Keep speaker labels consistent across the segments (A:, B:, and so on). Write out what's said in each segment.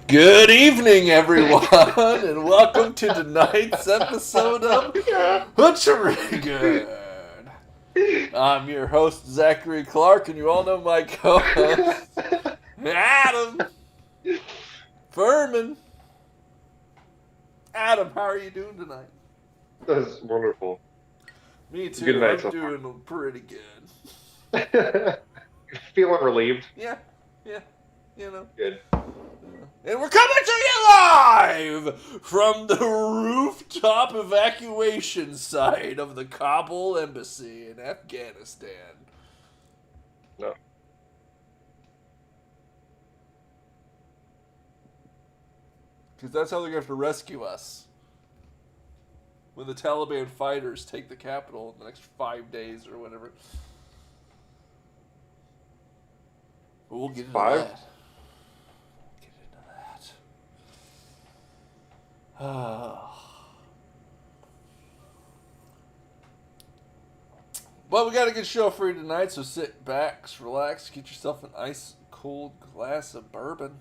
A: Good evening, everyone, and welcome to tonight's episode of Hoocherigan. I'm your host, Zachary Clark, and you all know my co-host, Adam Furman. Adam, how are you doing tonight?
B: That's wonderful.
A: Me too.
B: Good night
A: I'm
B: so
A: doing pretty good.
B: far. Feeling relieved.
A: Yeah, you know.
B: Good.
A: And we're coming to you live from the rooftop evacuation site of the Kabul embassy in Afghanistan.
B: No.
A: Because that's how they're going to have to rescue us. When the Taliban fighters take the capital in the next 5 days or whatever. But we'll get into
B: 5?
A: that. Get into that. Well, we got a good show for you tonight, so sit back, relax, get yourself an ice cold glass of bourbon.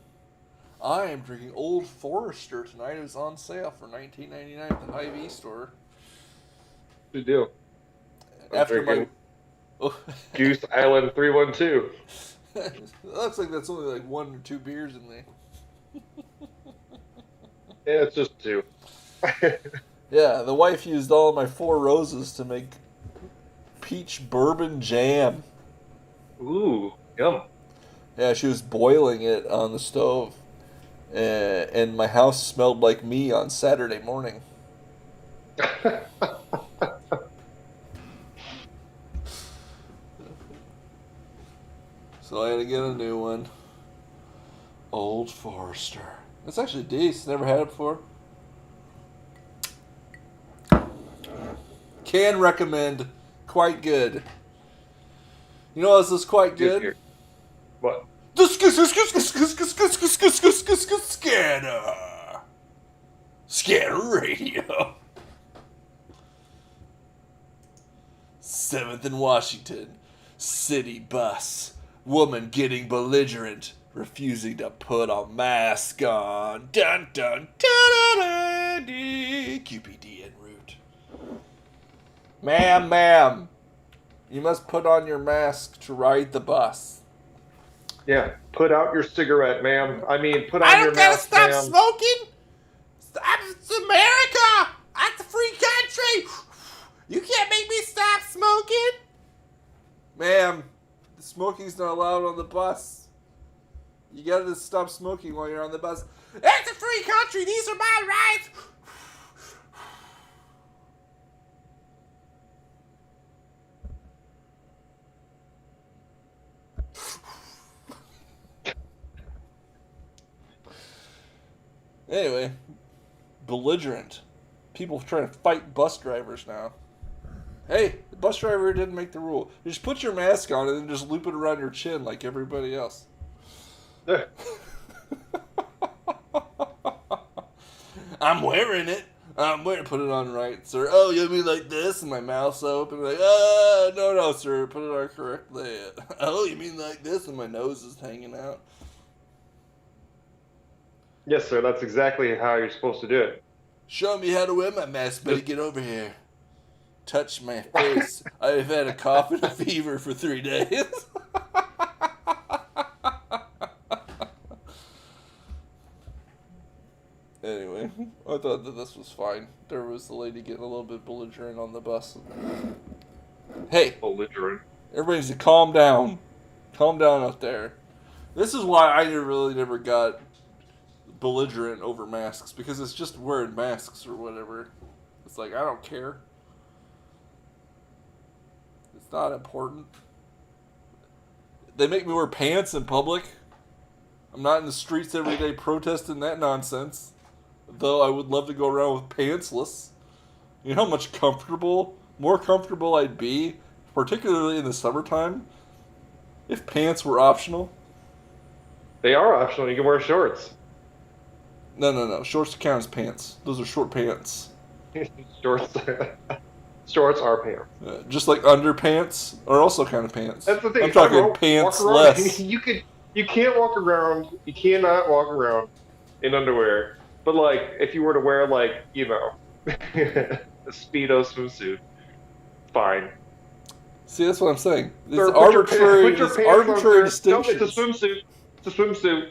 A: I am drinking Old Forester tonight. It was on sale for $19.99 at the Hy-Vee store.
B: Good deal. I'm
A: After
B: drinking
A: my
B: Goose Island 312.
A: It looks like that's only like 1 or 2 beers in there.
B: Yeah, it's just 2.
A: Yeah, the wife used all of my 4 roses to make peach bourbon jam.
B: Ooh, yum.
A: Yeah, she was boiling it on the stove. And my house smelled like me on Saturday morning. So I had to get a new one. Old Forester. It's actually decent. Never had it before. Can recommend. Quite good. You know what else is quite good?
B: What?
A: The Scanner. Scanner Radio. 7th and Washington. City bus. Woman getting belligerent. Refusing to put a mask on. Dun dun dun dun dun. QPD en route. Ma'am. You must put on your mask to ride the bus.
B: Yeah, put out your cigarette, ma'am. I mean, put on
A: I
B: your
A: don't gotta
B: mask,
A: stop
B: ma'am.
A: smoking. It's America. It's a free country. You can't make me stop smoking. Ma'am, the smoking's not allowed on the bus. You gotta stop smoking while you're on the bus. It's a free country. These are my rights. Anyway, belligerent. People trying to fight bus drivers now. Hey, the bus driver didn't make the rule. You just put your mask on and then just loop it around your chin like everybody else. I'm wearing it. Put it on right, sir. Oh, you mean like this? And my mouth's open. Like, no, sir. Put it on correctly. Oh, you mean like this? And my nose is hanging out.
B: Yes, sir, that's exactly how you're supposed to do it.
A: Show me how to wear my mask, buddy. Get over here. Touch my face. I've had a cough and a fever for 3 days. Anyway, I thought that this was fine. There was the lady getting a little bit belligerent on the bus. Hey,
B: Belligerent.
A: everybody needs to calm down. Calm down out there. This is why I really never got belligerent over masks, because it's just wearing masks or whatever. It's like, I don't care. It's not important. They make me wear pants in public. I'm not in the streets every day protesting that nonsense. Though I would love to go around with pantsless. You know how much more comfortable I'd be, particularly in the summertime, if pants were optional.
B: They are optional. You can wear shorts.
A: No. Shorts count as pants. Those are short pants.
B: Shorts. Shorts are pants.
A: Just like underpants are also kind of pants.
B: That's the thing.
A: I'm talking pants less.
B: You can't walk around. You cannot walk around in underwear. But like, if you were to wear like, a speedo swimsuit, fine.
A: See, that's what I'm saying.
B: Sir, put your
A: These
B: pants on,
A: arbitrary
B: sir. Nope, it's a
A: distinctions.
B: swimsuit. It's a swimsuit.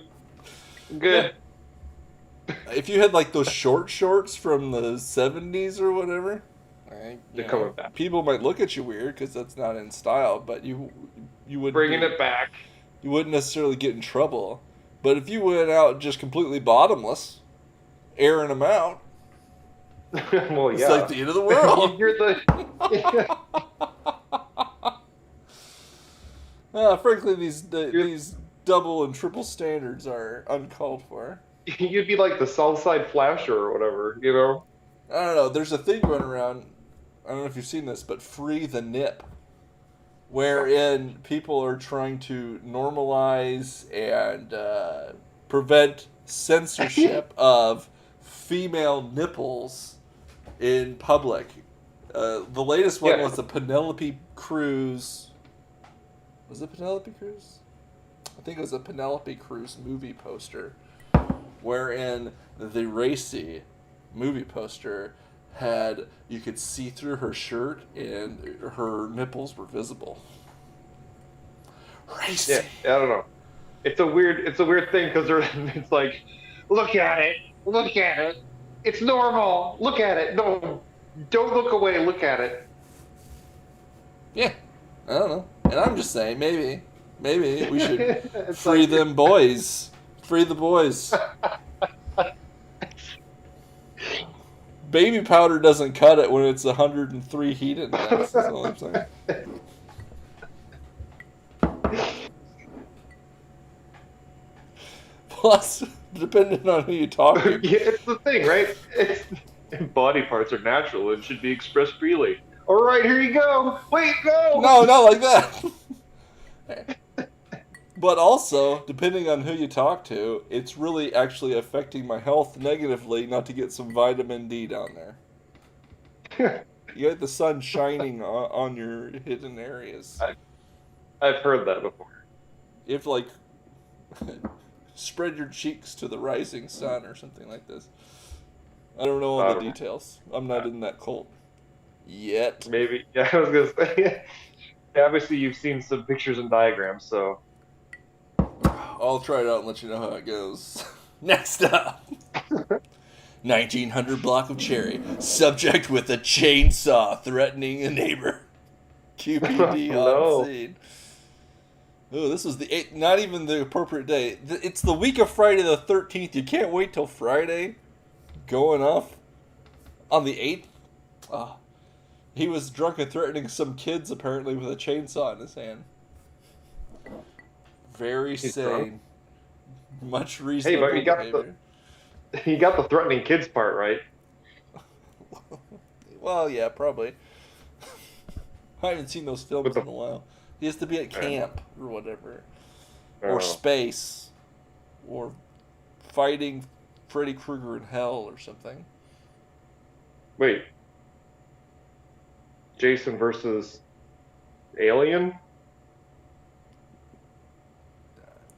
A: Yeah.
B: Good.
A: If you had like those short shorts from the 70s or whatever,
B: They're coming back.
A: people might look at you weird because that's not in style. But you wouldn't
B: Bringing it back.
A: you wouldn't necessarily get in trouble. But if you went out just completely bottomless, airing them out,
B: Well,
A: it's
B: yeah.
A: like the end of the world.
B: You're the.
A: Frankly, these double and triple standards are uncalled for.
B: You'd be like the Southside Flasher or whatever, you know?
A: I don't know. There's a thing going around. I don't know if you've seen this, but free the nip, wherein people are trying to normalize and prevent censorship of female nipples in public. The latest one was the Penelope Cruz. Was it Penelope Cruz? I think it was a Penelope Cruz movie poster, wherein the racy movie poster had, you could see through her shirt and her nipples were visible. Racy.
B: Yeah, I don't know. It's a weird thing because it's like, look at it, it's normal, look at it, no, don't look away, look at it.
A: Yeah, I don't know, and I'm just saying maybe we should free them boys, free the boys. Baby powder doesn't cut it when it's 103 heat index. That's all I'm saying. Plus, depending on who you talk to.
B: Yeah, it's the thing, right? Body parts are natural and should be expressed freely. All right, here you go. Wait, no.
A: No, not like that. But also, depending on who you talk to, it's really actually affecting my health negatively not to get some vitamin D down there. You get the sun shining on your hidden areas.
B: I've heard that before.
A: If, like, spread your cheeks to the rising sun or something like this. I don't know all the details. I'm not in that cult. Yet.
B: Maybe. Yeah, I was going to say. Obviously, you've seen some pictures and diagrams, so.
A: I'll try it out and let you know how it goes. Next up. 1900 block of Cherry. Subject with a chainsaw threatening a neighbor. QPD on scene. Oh, this was the 8th, not even the appropriate day. It's the week of Friday the 13th. You can't wait till Friday. Going off on the 8th. Oh. He was drunk and threatening some kids, apparently, with a chainsaw in his hand. Very sane. Drunk. Much reasonable behavior.
B: He got the threatening kids part, right?
A: Well, yeah, probably. I haven't seen those films in a while. He has to be at camp or whatever. Or space. Or fighting Freddy Krueger in hell or something.
B: Wait. Jason versus Alien?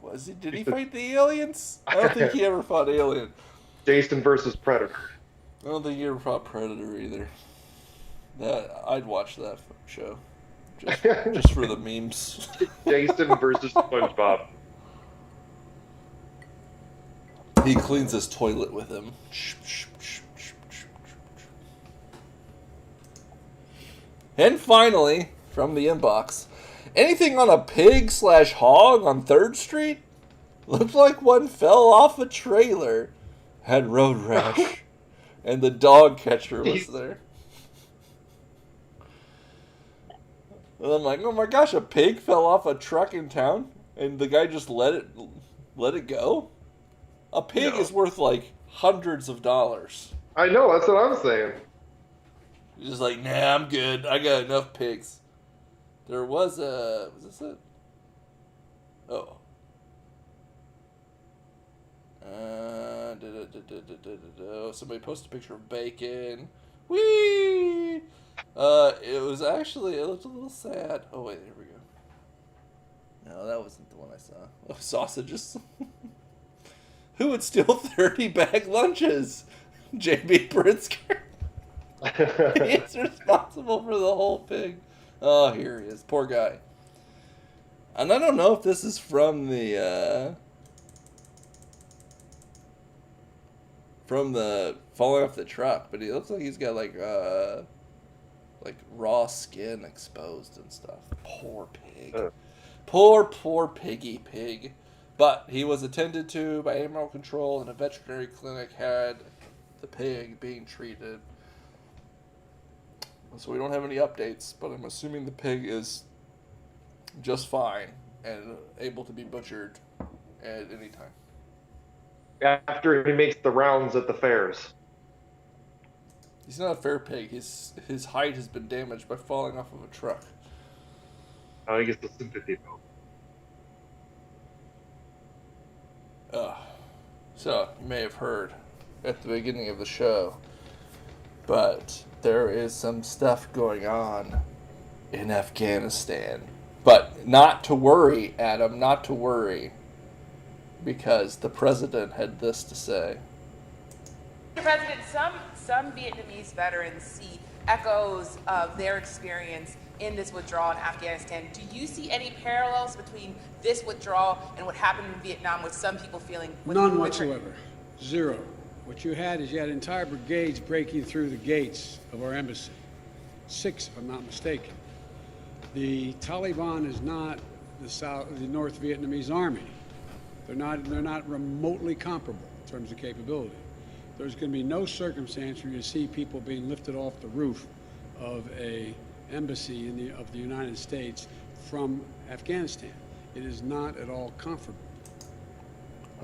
A: Was he? Did he fight the aliens? I don't think he ever fought Alien.
B: Jason versus Predator.
A: I don't think he ever fought Predator either. I'd watch that show. Just for the memes.
B: Jason versus SpongeBob.
A: He cleans his toilet with him. And finally, from the inbox, anything on a pig/hog on 3rd Street? Looked like one fell off a trailer. Had road rash. And the dog catcher was there. And I'm like, oh my gosh, a pig fell off a truck in town? And the guy just let it go? A pig is worth like hundreds of dollars.
B: I know, that's what I'm saying.
A: He's just like, nah, I'm good. I got enough pigs. There was this it? Oh. Somebody posted a picture of bacon. Whee! It was actually, it looked a little sad. Oh, wait, here we go. No, that wasn't the one I saw. Oh, sausages. Who would steal 30-bag lunches? J.B. Pritzker. He's responsible for the whole pig. Oh, here he is. Poor guy. And I don't know if this is from the falling off the truck, but he looks like he's got like raw skin exposed and stuff. Poor pig. Poor piggy pig. But he was attended to by animal control, and a veterinary clinic had the pig being treated. So we don't have any updates, but I'm assuming the pig is just fine and able to be butchered at any time.
B: After he makes the rounds at the fairs.
A: He's not a fair pig. His hide has been damaged by falling off of a truck.
B: Oh, he gets the sympathy though.
A: So, you may have heard at the beginning of the show, but there is some stuff going on in Afghanistan. But not to worry, Adam, not to worry, because the president had this to say.
C: Mr. President, some Vietnamese veterans see echoes of their experience in this withdrawal in Afghanistan. Do you see any parallels between this withdrawal and what happened in Vietnam, with some people feeling...
D: None whatsoever. Zero. What you had entire brigades breaking through the gates of our embassy. 6, if I'm not mistaken. The Taliban is not the North Vietnamese army. They're not remotely comparable in terms of capability. There's going to be no circumstance where you see people being lifted off the roof of a embassy of the United States from Afghanistan. It is not at all comfortable.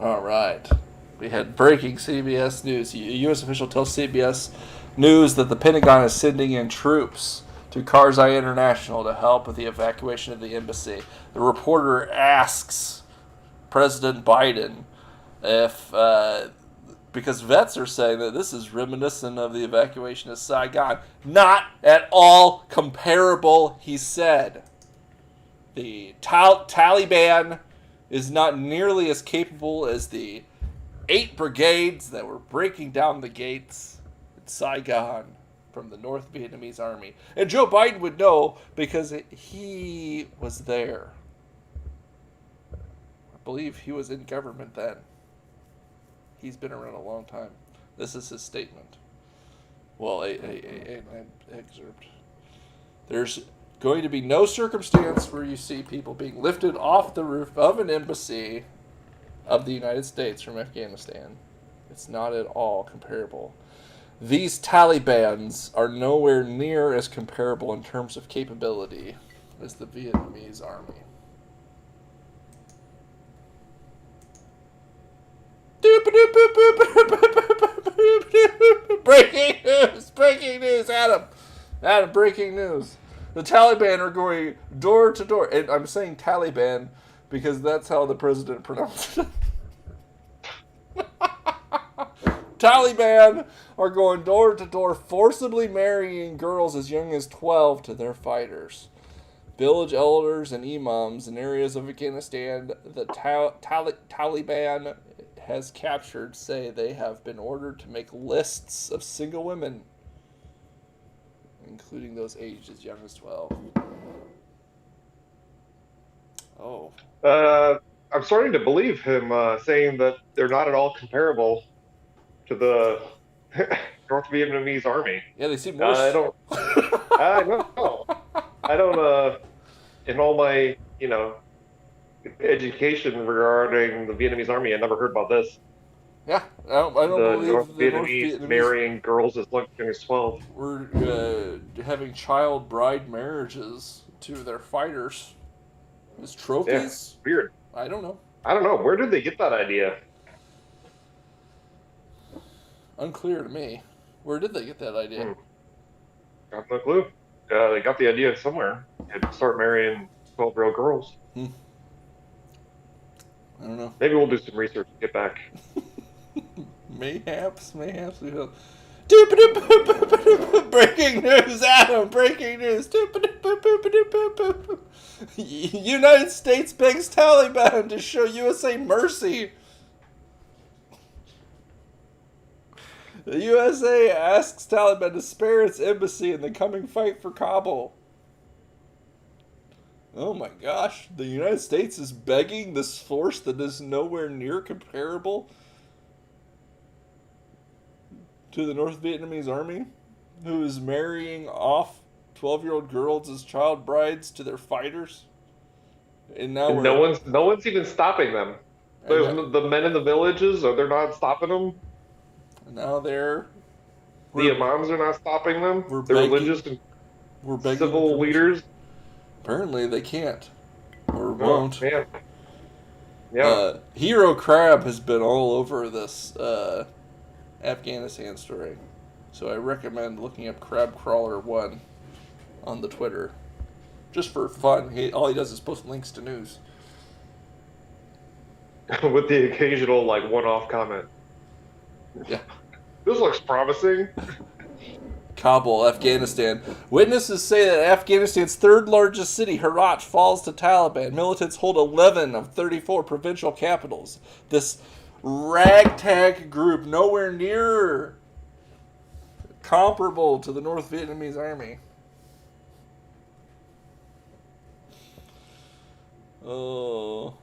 A: All right. We had breaking CBS News. A U.S. official tells CBS News that the Pentagon is sending in troops to Karzai International to help with the evacuation of the embassy. The reporter asks President Biden if, because vets are saying that this is reminiscent of the evacuation of Saigon. Not at all comparable, he said. The Taliban is not nearly as capable as the 8 brigades that were breaking down the gates at Saigon from the North Vietnamese army. And Joe Biden would know because he was there. I believe he was in government then. He's been around a long time. This is his statement. Well, an excerpt. There's going to be no circumstance where you see people being lifted off the roof of an embassy of the United States from Afghanistan. It's not at all comparable. These Talibans are nowhere near as comparable in terms of capability as the Vietnamese army. Breaking news, Adam, breaking news. The Taliban are going door to door, and I'm saying Taliban because that's how the president pronounced it. Taliban are going door to door, forcibly marrying girls as young as 12 to their fighters. Village elders and imams in areas of Afghanistan the Taliban has captured say they have been ordered to make lists of single women, including those aged as young as 12. Oh.
B: I'm starting to believe him saying that they're not at all comparable to the North Vietnamese army.
A: Yeah, they seem worse.
B: I don't in all my, education regarding the Vietnamese army, I never heard about this.
A: Yeah, I don't believe
B: North
A: the North
B: Vietnamese
A: Vietnamese
B: marrying girls as young as 12.
A: were having child bride marriages to their fighters as trophies.
B: Yeah, weird.
A: I don't know.
B: Where did they get that idea?
A: Unclear to me. Where did they get that idea?
B: Got no clue. They got the idea somewhere. They had to start marrying 12-year-old girls.
A: I don't know.
B: Maybe we'll do some research and get back.
A: Mayhaps we will. Breaking news, Adam! Breaking news! United States begs Taliban to show USA mercy. The USA asks Taliban to spare its embassy in the coming fight for Kabul. Oh my gosh. The United States is begging this force that is nowhere near comparable to the North Vietnamese army, who is marrying off 12-year-old girls as child brides to their fighters. And now
B: And no one's even stopping them. The men in the villages, they're not stopping them.
A: Now
B: The imams are not stopping them.
A: We're
B: The
A: begging-
B: religious and
A: we're begging
B: civil
A: permission.
B: leaders.
A: Apparently they can't. Or
B: Oh,
A: won't.
B: man. Yeah.
A: Hero Crab has been all over this Afghanistan story. So I recommend looking up Crab Crawler 1 on the Twitter. Just for fun. All he does is post links to news.
B: With the occasional, like, one-off comment.
A: Yeah.
B: This looks promising.
A: Kabul, Afghanistan. Witnesses say that Afghanistan's third largest city, Herat, falls to Taliban. Militants hold 11 of 34 provincial capitals. This ragtag group, nowhere near comparable to the North Vietnamese army. Oh.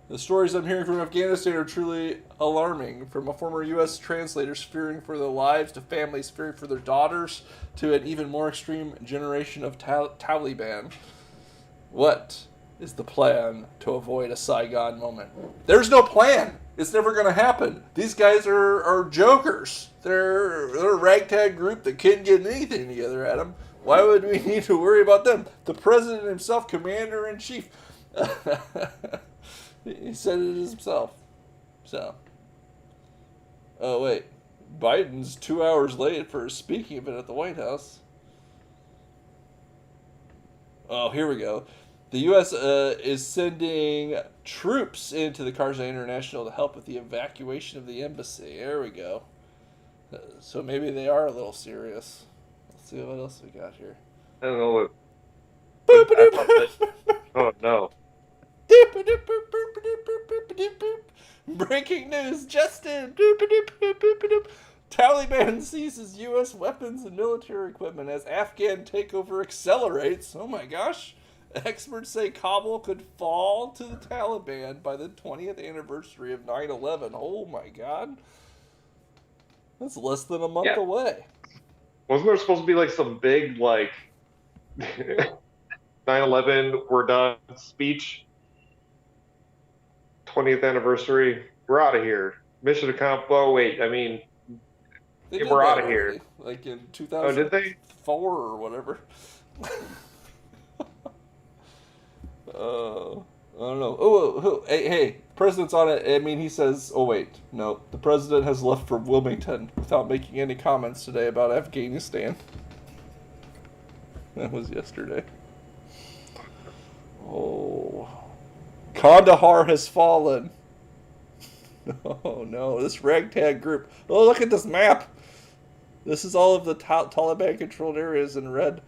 A: The stories I'm hearing from Afghanistan are truly alarming. From a former U.S. translator fearing for their lives, to families fearing for their daughters, to an even more extreme generation of Taliban. What is the plan to avoid a Saigon moment? There's no plan. It's never going to happen. These guys are jokers. They're a ragtag group that can't get anything together, Adam. Why would we need to worry about them? The president himself, commander-in-chief. He said it himself. So. Oh, wait. Biden's 2 hours late for a speaking event at the White House. Oh, here we go. The U.S. Is sending troops into the Karzai International to help with the evacuation of the embassy. There we go. So maybe they are a little serious. Let's see what else we got here.
B: I don't know what. Oh, no.
A: Breaking news, Justin. Taliban seizes U.S. weapons and military equipment as Afghan takeover accelerates. Oh my gosh. Experts say Kabul could fall to the Taliban by the 20th anniversary of 9/11. Oh my god. That's less than a month away.
B: Wasn't there supposed to be like some big, like, 9/11, we're done speech? 20th anniversary, we're out of here. Mission accomplished. Oh, wait, I mean, we're out of here.
A: Like in
B: Oh,
A: 2004
B: did they?
A: or whatever. I don't know. Oh, hey, president's on it. I mean, he says, oh, wait, no. The president has left for Wilmington without making any comments today about Afghanistan. That was yesterday. Oh. Kandahar has fallen. Oh, no. This ragtag group. Oh, look at this map. This is all of the Taliban-controlled areas in red.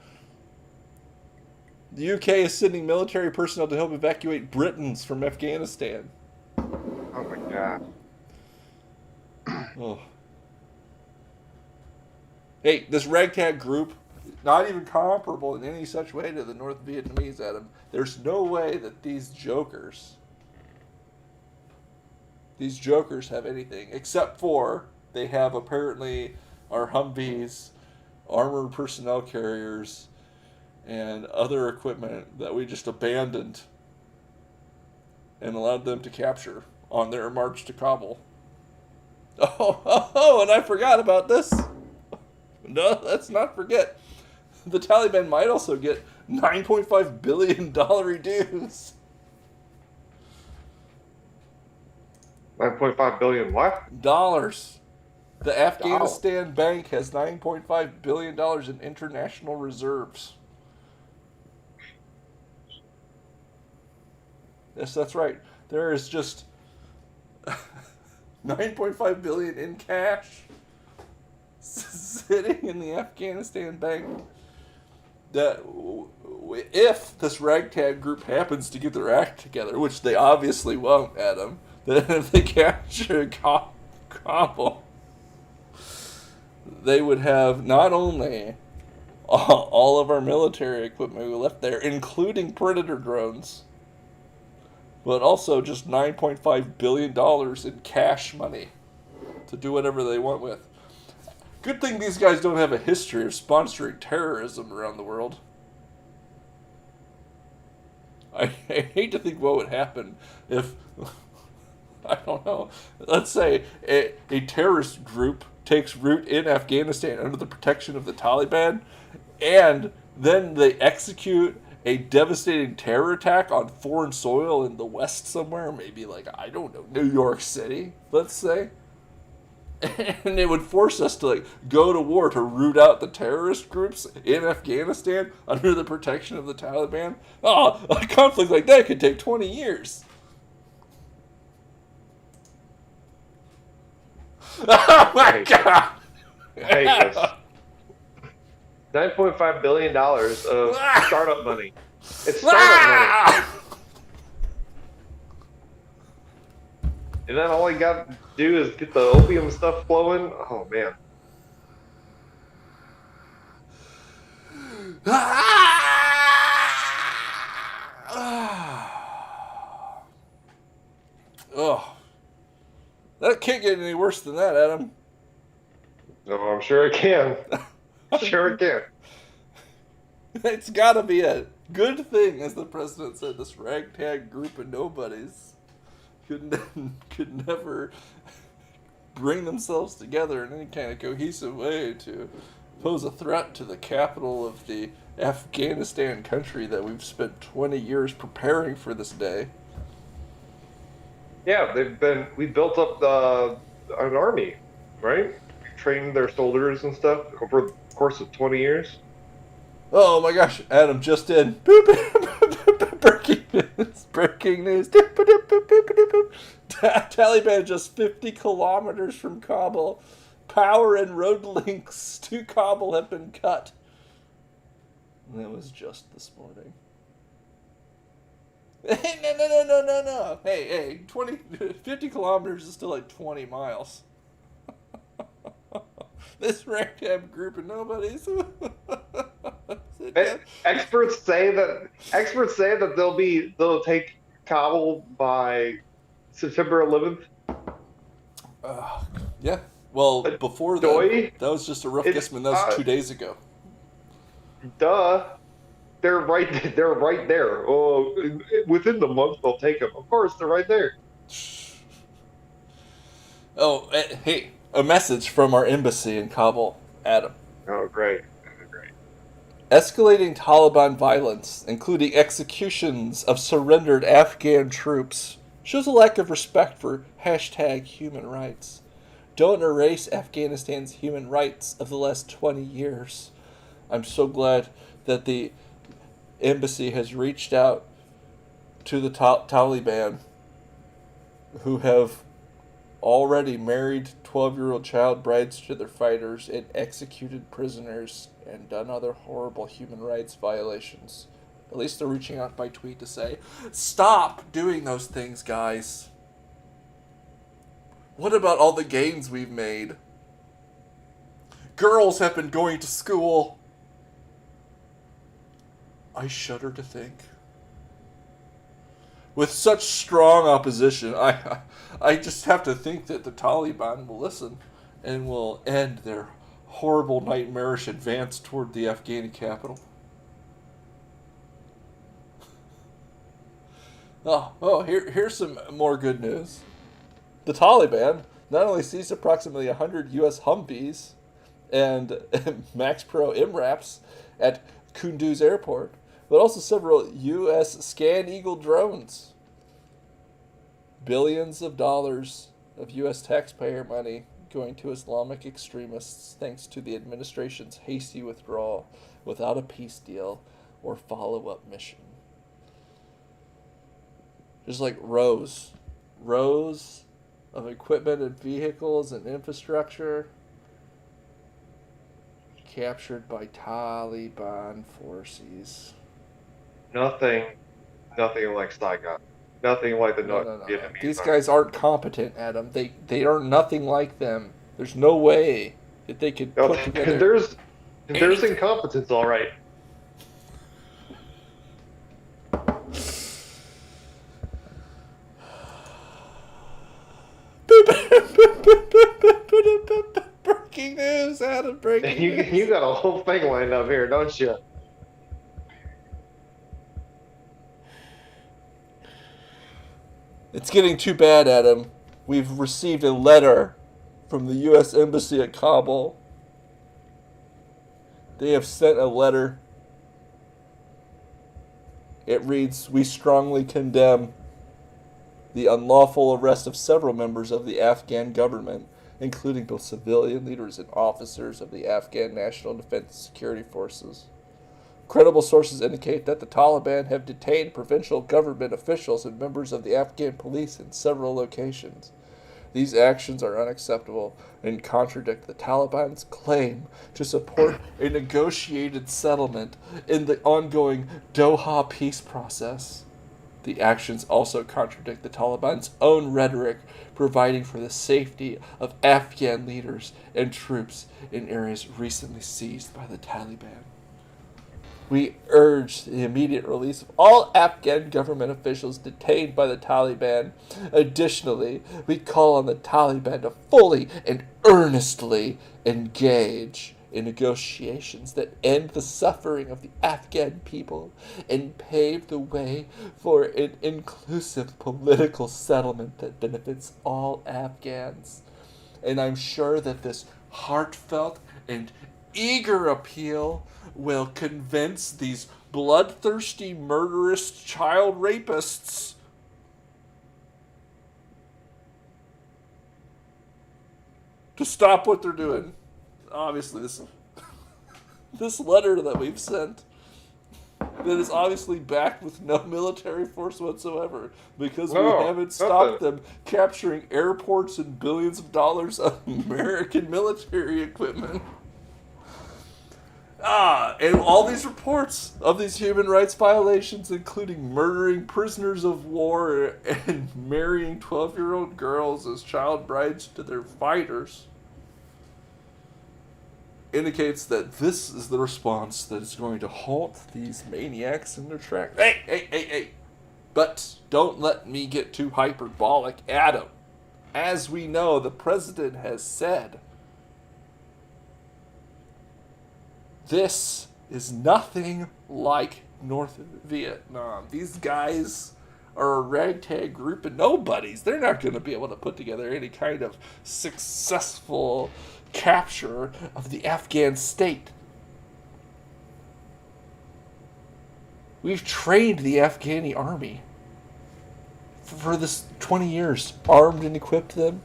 A: The UK is sending military personnel to help evacuate Britons from Afghanistan.
B: Oh, my God.
A: Oh. Hey, this ragtag group, not even comparable in any such way to the North Vietnamese, Adam. There's no way that these jokers have anything, except for they have apparently our Humvees, armored personnel carriers, and other equipment that we just abandoned and allowed them to capture on their march to Kabul. Oh, and I forgot about this. No, let's not forget. The Taliban might also get $9.5 billion dues.
B: 9.5 billion what?
A: Dollars. The Afghanistan bank has $9.5 billion in international reserves. Yes, that's right. There is just $9.5 billion in cash sitting in the Afghanistan bank. That if this ragtag group happens to get their act together, which they obviously won't, Adam, then if they capture Kabul, they would have not only all of our military equipment we left there, including Predator drones, but also just $9.5 billion in cash money to do whatever they want with. Good thing these guys don't have a history of sponsoring terrorism around the world. I hate to think what would happen if, I don't know, let's say a terrorist group takes root in Afghanistan under the protection of the Taliban, and then they execute a devastating terror attack on foreign soil in the West somewhere, maybe like, I don't know, New York City, let's say. And it would force us to like go to war to root out the terrorist groups in Afghanistan under the protection of the Taliban. Oh, a conflict like that could take 20 years. Oh my God!
B: Hey, this. $9.5 billion of startup money. It's startup money. And then all he got to do is get the opium stuff flowing. Oh, man.
A: Oh, that can't get any worse than that, Adam.
B: No, I'm sure it can. Sure it can.
A: It's gotta be a good thing, as the president said, this ragtag group of nobodies could never bring themselves together in any kind of cohesive way to pose a threat to the capital of the Afghanistan country that we've spent 20 years preparing for this day.
B: Yeah, we built up an army, right? We trained their soldiers and stuff over the course of 20 years.
A: Oh my gosh, Adam just in. Breaking news. Breaking news. Taliban just 50 kilometers from Kabul. Power and road links to Kabul have been cut. And that was just this morning. Hey, no. Hey, 50 kilometers is still like 20 miles. This ragtag group of nobodies.
B: Experts say that they'll take Kabul by September 11th.
A: Yeah. Well, before that was just a rough guessman. That was 2 days ago.
B: Duh. They're right there. Oh, within the month they'll take them. Of course, they're right there.
A: Oh, hey, a message from our embassy in Kabul, Adam.
B: Oh, great.
A: Escalating Taliban violence, including executions of surrendered Afghan troops, shows a lack of respect for #human rights. Don't erase Afghanistan's human rights of the last 20 years. I'm so glad that the embassy has reached out to the Taliban, who have already married 12-year-old child brides to their fighters and executed prisoners and done other horrible human rights violations. At least they're reaching out by tweet to say, stop doing those things, guys. What about all the gains we've made? Girls have been going to school. I shudder to think. With such strong opposition, I just have to think that the Taliban will listen and will end their horrible, nightmarish advance toward the Afghani capital. Here's some more good news. The Taliban not only seized approximately 100 U.S. Humvees and Max Pro MRAPs at Kunduz Airport, but also several U.S. Scan Eagle drones. Billions of dollars of U.S. taxpayer money going to Islamic extremists thanks to the administration's hasty withdrawal without a peace deal or follow-up mission. There's like rows of equipment and vehicles and infrastructure captured by Taliban forces.
B: Nothing like Saigon. Nothing like the Vietnamese.
A: These guys aren't competent, Adam. They are nothing like them. There's no way If they could
B: Oh,
A: put together
B: there's incompetence, all right.
A: breaking news, Adam, breaking
B: You
A: news.
B: got a whole thing lined up here, don't you?
A: It's getting too bad, Adam. We've received a letter from the U.S. Embassy at Kabul. They have sent a letter. It reads, "We strongly condemn the unlawful arrest of several members of the Afghan government, including both civilian leaders and officers of the Afghan National Defense and Security Forces. Credible sources indicate that the Taliban have detained provincial government officials and members of the Afghan police in several locations. These actions are unacceptable and contradict the Taliban's claim to support a negotiated settlement in the ongoing Doha peace process. The actions also contradict the Taliban's own rhetoric, providing for the safety of Afghan leaders and troops in areas recently seized by the Taliban. We urge the immediate release of all Afghan government officials detained by the Taliban. Additionally, we call on the Taliban to fully and earnestly engage in negotiations that end the suffering of the Afghan people and pave the way for an inclusive political settlement that benefits all Afghans." And I'm sure that this heartfelt and eager appeal will convince these bloodthirsty, murderous child rapists to stop what they're doing. Obviously, this letter that we've sent that is obviously backed with no military force whatsoever, because we haven't stopped them capturing airports and billions of dollars of American military equipment. And all these reports of these human rights violations, including murdering prisoners of war and marrying 12-year-old girls as child brides to their fighters, indicates that this is the response that is going to halt these maniacs in their tracks. Hey! But don't let me get too hyperbolic, Adam. As we know, the president has said, this is nothing like North Vietnam. These guys are a ragtag group of nobodies. They're not going to be able to put together any kind of successful capture of the Afghan state. We've trained the Afghani army for this 20 years, armed and equipped them.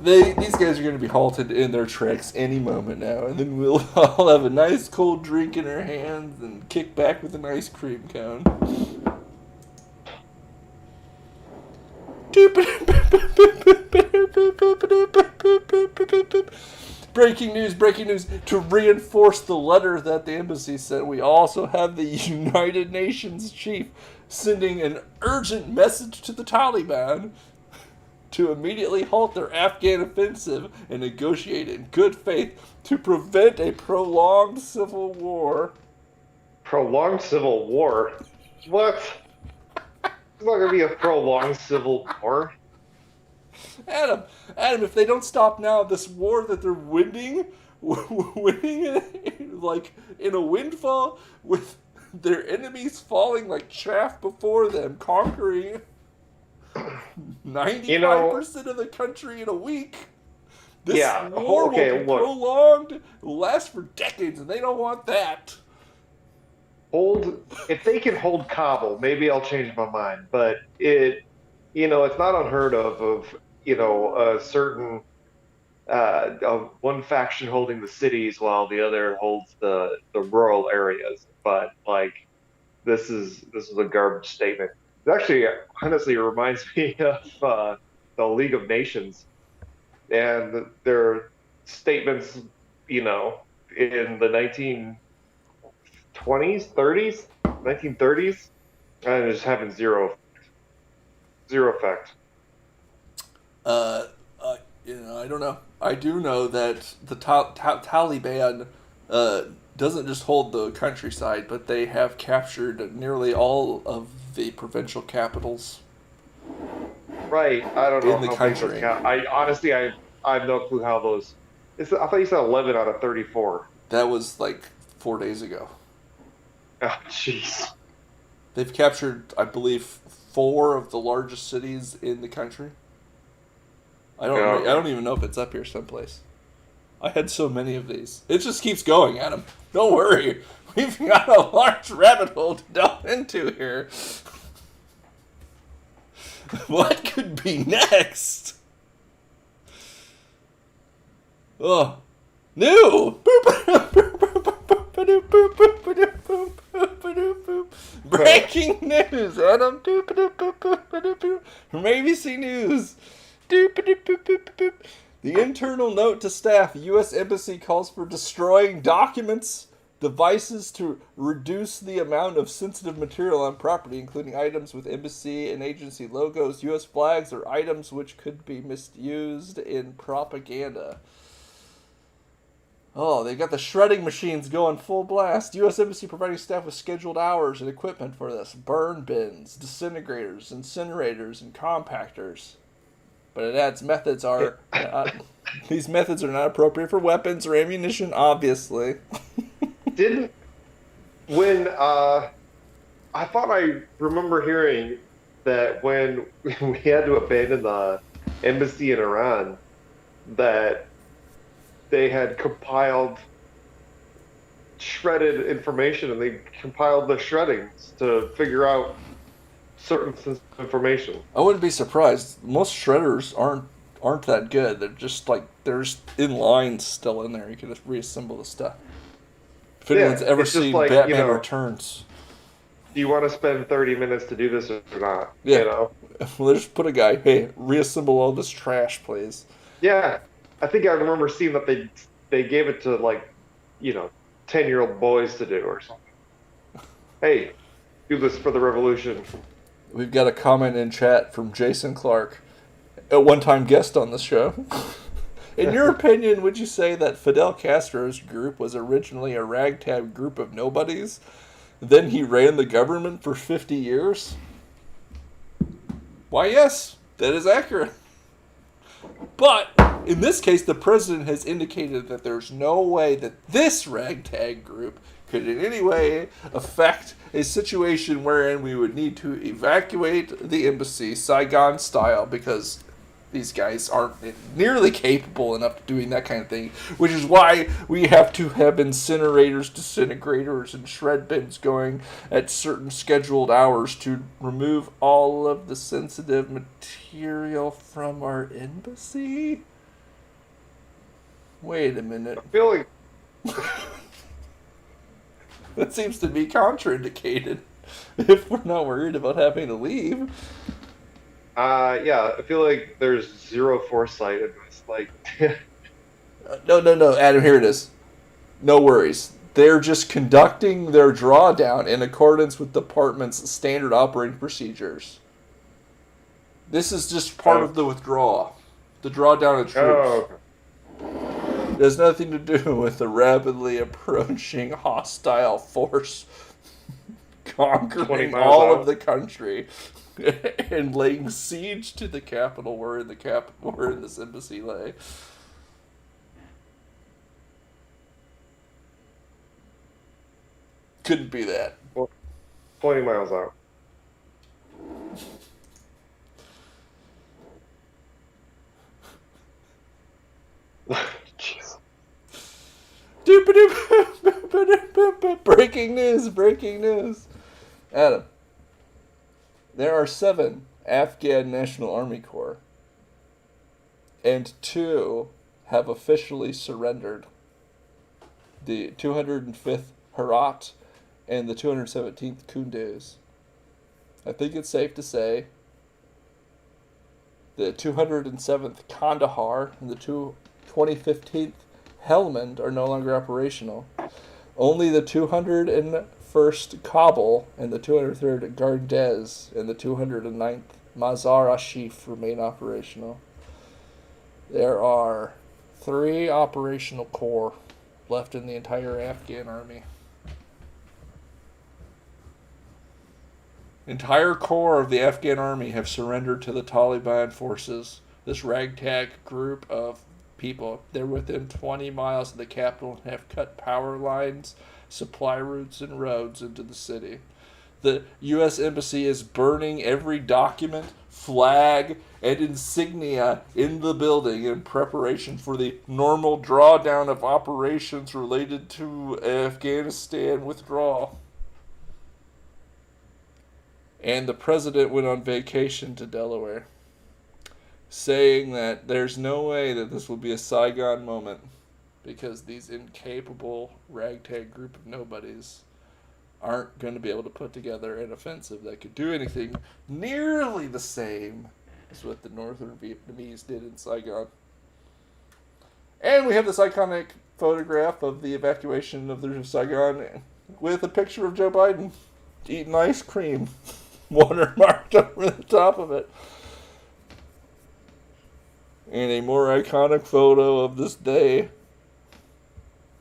A: These guys are going to be halted in their tracks any moment now, and then we'll all have a nice cold drink in our hands and kick back with an ice cream cone. Breaking news. To reinforce the letter that the embassy sent, we also have the United Nations chief sending an urgent message to the Taliban to immediately halt their Afghan offensive and negotiate in good faith to prevent a prolonged civil war.
B: Prolonged civil war? What? It's not going to be a prolonged civil war.
A: Adam, if they don't stop now, this war that they're winning like in a windfall with their enemies falling like chaff before them, conquering 95% of the country in a week. This war will be prolonged, will last for decades, and they don't want that.
B: If they can hold Kabul, maybe I'll change my mind. But it's not unheard of a certain one faction holding the cities while the other holds the rural areas. But this is a garbage statement. It actually, honestly, reminds me of the League of Nations and their statements, in the 1920s, 30s, 1930s, and just having zero effect.
A: I don't know. I do know that the Taliban doesn't just hold the countryside, but they have captured nearly all of the provincial capitals.
B: Right. I don't know
A: In the
B: how big those
A: country.
B: count. I honestly, I have no clue how those. I thought you said 11 out of 34.
A: That was like 4 days ago.
B: Oh, jeez.
A: They've captured, I believe, 4 of the largest cities in the country. I don't even know if it's up here someplace. I had so many of these. It just keeps going, Adam. Don't worry. We've got a large rabbit hole to delve into here. What could be next? Oh, new. Breaking news, Adam. From ABC News. The internal note to staff: U.S. Embassy calls for destroying documents, devices to reduce the amount of sensitive material on property, including items with embassy and agency logos, U.S. flags, or items which could be misused in propaganda. Oh, they got the shredding machines going full blast. U.S. Embassy providing staff with scheduled hours and equipment for this. Burn bins, disintegrators, incinerators, and compactors. But it adds methods are... these methods are not appropriate for weapons or ammunition, obviously.
B: I thought I remember hearing that when we had to abandon the embassy in Iran, that they had compiled shredded information, and they compiled the shreddings to figure out certain information.
A: I wouldn't be surprised. Most shredders aren't that good. They're just like, there's in lines still in there. You can just reassemble the stuff. If anyone's ever seen
B: like,
A: Batman Returns.
B: Do you want to spend 30 minutes to do this or not?
A: Yeah.
B: You know?
A: Well, they just put a guy, hey, reassemble all this trash, please.
B: Yeah. I think I remember seeing that they gave it to, 10-year-old boys to do or something. Hey, do this for the revolution.
A: We've got a comment in chat from Jason Clark, a one-time guest on the show. In your opinion, would you say that Fidel Castro's group was originally a ragtag group of nobodies? Then he ran the government for 50 years? Why, yes, that is accurate. But in this case, the president has indicated that there's no way that this ragtag group could in any way affect a situation wherein we would need to evacuate the embassy, Saigon style, because these guys aren't nearly capable enough of doing that kind of thing, which is why we have to have incinerators, disintegrators, and shred bins going at certain scheduled hours to remove all of the sensitive material from our embassy. Wait a minute.
B: I feel like
A: that seems to be contraindicated if we're not worried about having to leave.
B: yeah, I feel like there's zero foresight in this. Like,
A: No, Adam, here it is. No worries. They're just conducting their drawdown in accordance with the department's standard operating procedures. This is just part of the withdrawal. The drawdown of troops.
B: oh,
A: It has nothing to do with the rapidly approaching hostile force conquering
B: 20 miles
A: all
B: out.
A: of the country and laying siege to the capital wherein this embassy lay. Couldn't be that.
B: 20 miles out. Jeez.
A: Breaking news. Adam, there are 7 Afghan National Army Corps, and 2 have officially surrendered. The 205th Herat and the 217th Kunduz. I think it's safe to say the 207th Kandahar and the 2015th Helmand are no longer operational. Only the 201st Kabul and the 203rd Gardez and the 209th Mazar-Ashif remain operational. There are 3 operational corps left in the entire Afghan army. Entire corps of the Afghan army have surrendered to the Taliban forces. This ragtag group of people, they're within 20 miles of the capital and have cut power lines, supply routes, and roads into the city. The U.S. Embassy is burning every document, flag, and insignia in the building in preparation for the normal drawdown of operations related to Afghanistan withdrawal. And the president went on vacation to Delaware, saying that there's no way that this will be a Saigon moment because these incapable ragtag group of nobodies aren't going to be able to put together an offensive that could do anything nearly the same as what the Northern Vietnamese did in Saigon. And we have this iconic photograph of the evacuation of the Saigon with a picture of Joe Biden eating ice cream, watermarked over the top of it. And a more iconic photo of this day.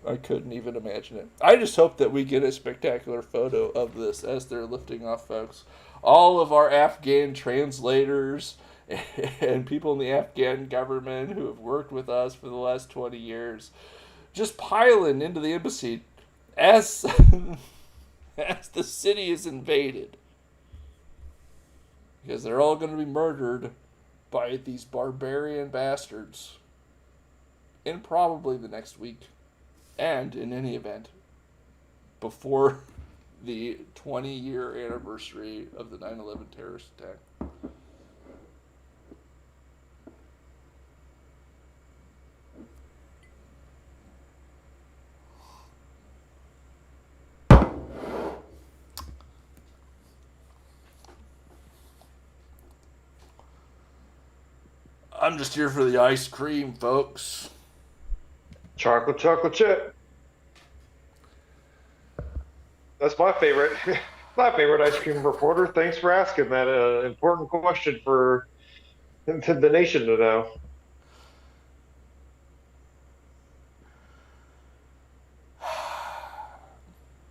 A: I couldn't even imagine it. I just hope that we get a spectacular photo of this as they're lifting off, folks. All of our Afghan translators and people in the Afghan government who have worked with us for the last 20 years just piling into the embassy as, as the city is invaded. Because they're all going to be murdered by these barbarian bastards in probably the next week. And in any event, before the 20-year anniversary of the 9/11 terrorist attack. I'm just here for the ice cream, folks.
B: Chocolate chip. That's my favorite. My favorite ice cream reporter. Thanks for asking that important question for the nation to know.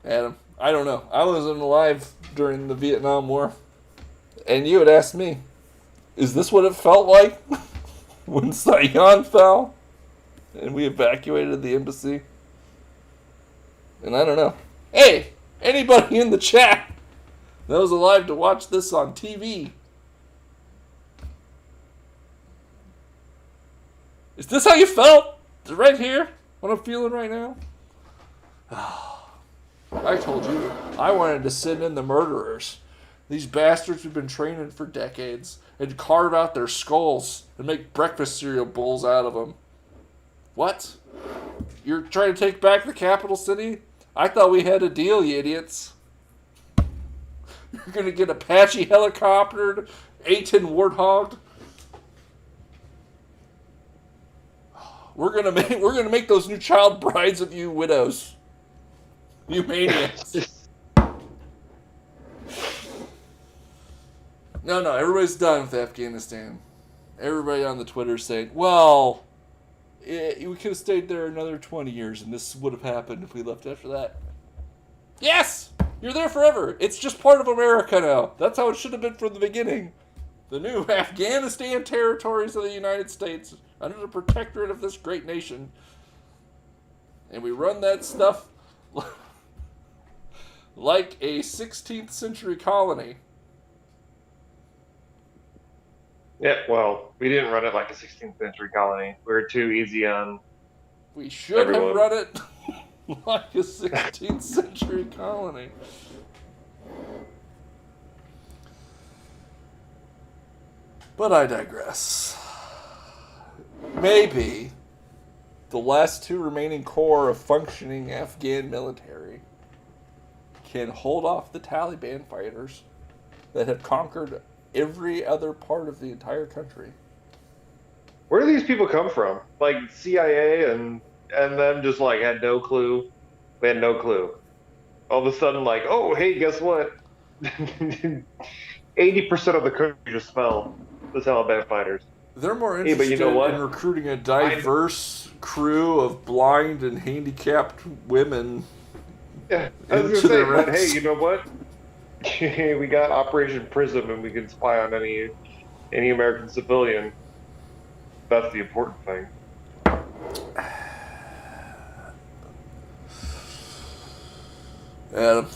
A: Adam, I don't know. I wasn't alive during the Vietnam War. And you had asked me, is this what it felt like when Saigon fell and we evacuated the embassy? And I don't know. Hey, anybody in the chat that was alive to watch this on TV? Is this how you felt? Is it right here? What I'm feeling right now? I told you, I wanted to send in the murderers. These bastards who've been training for decades and carve out their skulls and make breakfast cereal bowls out of them. What? You're trying to take back the capital city? I thought we had a deal, you idiots. You're gonna get Apache helicoptered, A-10 Warthog. We're gonna make those new child brides of you widows. You maniacs. No, everybody's done with Afghanistan. Everybody on the Twitter saying, well, we could have stayed there another 20 years and this would have happened if we left after that. Yes! You're there forever. It's just part of America now. That's how it should have been from the beginning. The new Afghanistan territories of the United States under the protectorate of this great nation. And we run that stuff like a 16th century colony.
B: Yeah, well, we didn't run it like a 16th century colony. We were too easy on
A: We should
B: everyone.
A: have run it like a 16th century colony. But I digress. Maybe the last 2 remaining corps of functioning Afghan military can hold off the Taliban fighters that have conquered every other part of the entire country.
B: Where do these people come from? Like CIA and them just like had no clue. We had no clue. All of a sudden, like, oh, hey, guess what? 80% of the country just fell. The Taliban fighters.
A: They're more
B: Hey, but
A: interested
B: you know what?
A: in recruiting a diverse crew of blind and handicapped women
B: Yeah, I was
A: into
B: gonna say,
A: their
B: but hey,
A: ranks.
B: you know what? We got Operation Prism, and we can spy on any American civilian. That's the important thing.
A: Adam,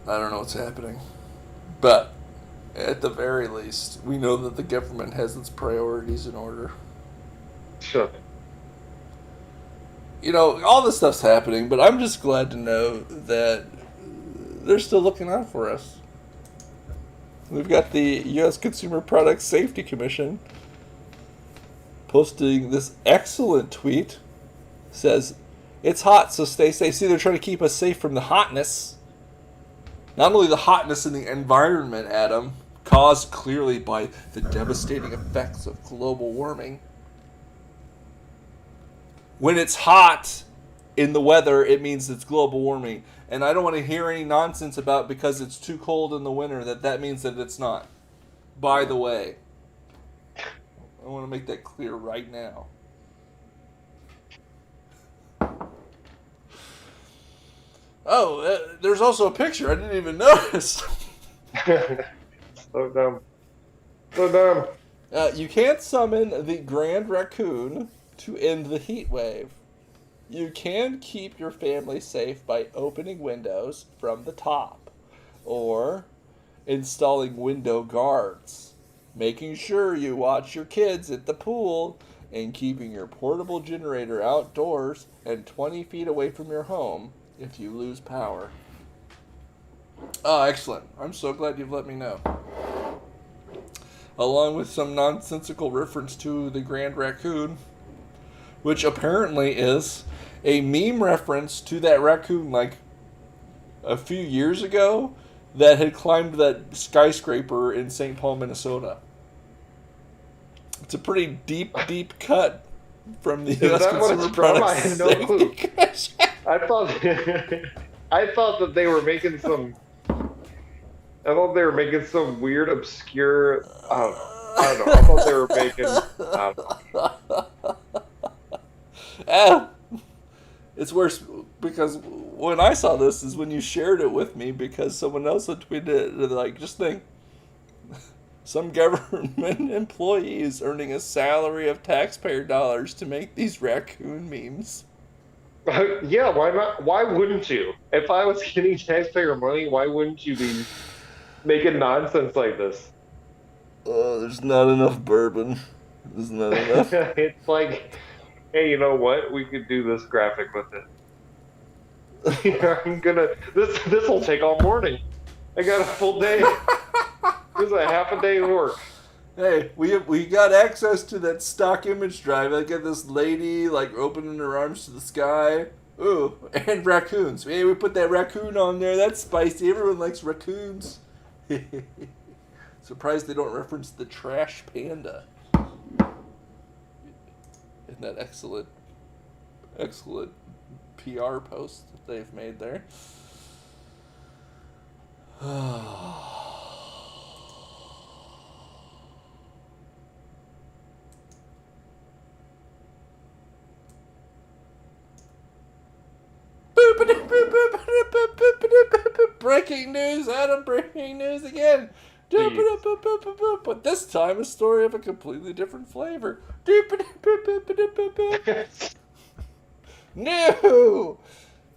A: I don't know what's happening. But, at the very least, we know that the government has its priorities in order.
B: Sure.
A: You know, all this stuff's happening, but I'm just glad to know that they're still looking out for us. We've got the U.S. Consumer Product Safety Commission posting this excellent tweet. Says, it's hot, so stay safe. See, they're trying to keep us safe from the hotness. Not only the hotness in the environment, Adam, caused clearly by the devastating effects of global warming. When it's hot in the weather, it means it's global warming. And I don't want to hear any nonsense about because it's too cold in the winter that means that it's not. By the way, I want to make that clear right now. Oh, there's also a picture. I didn't even notice.
B: So dumb. So dumb.
A: You can't summon the Grand Raccoon to end the heat wave. You can keep your family safe by opening windows from the top or installing window guards, making sure you watch your kids at the pool, and keeping your portable generator outdoors and 20 feet away from your home if you lose power. Oh, excellent. I'm so glad you've let me know. Along with some nonsensical reference to the Grand Raccoon, which apparently is a meme reference to that raccoon like a few years ago that had climbed that skyscraper in St. Paul, Minnesota. It's a pretty deep cut from the
B: Is
A: U.S.
B: that what
A: Consumer
B: it's from? I
A: Product
B: had no
A: Safety
B: clue.
A: Commission.
B: I thought I thought that they were making some. I thought they were making some weird, obscure. I don't know. I thought they were making. I don't know.
A: It's worse because when I saw this is when you shared it with me because someone else had tweeted it. Like, just think, some government employee is earning a salary of taxpayer dollars to make these raccoon memes.
B: Yeah, why not? Why wouldn't you? If I was getting taxpayer money, why wouldn't you be making nonsense like this?
A: Oh, there's not enough bourbon. There's not enough.
B: It's like, hey, you know what? We could do this graphic with it. I'm gonna. This will take all morning. I got a full day. This is a half a day of work.
A: Hey, we got access to that stock image drive. I get this lady like opening her arms to the sky. Ooh, and raccoons. Hey, we put that raccoon on there. That's spicy. Everyone likes raccoons. Surprised they don't reference the trash panda. In that excellent PR post that they've made there. Breaking news, Adam, breaking news again. But this time a story of a completely different flavor. No!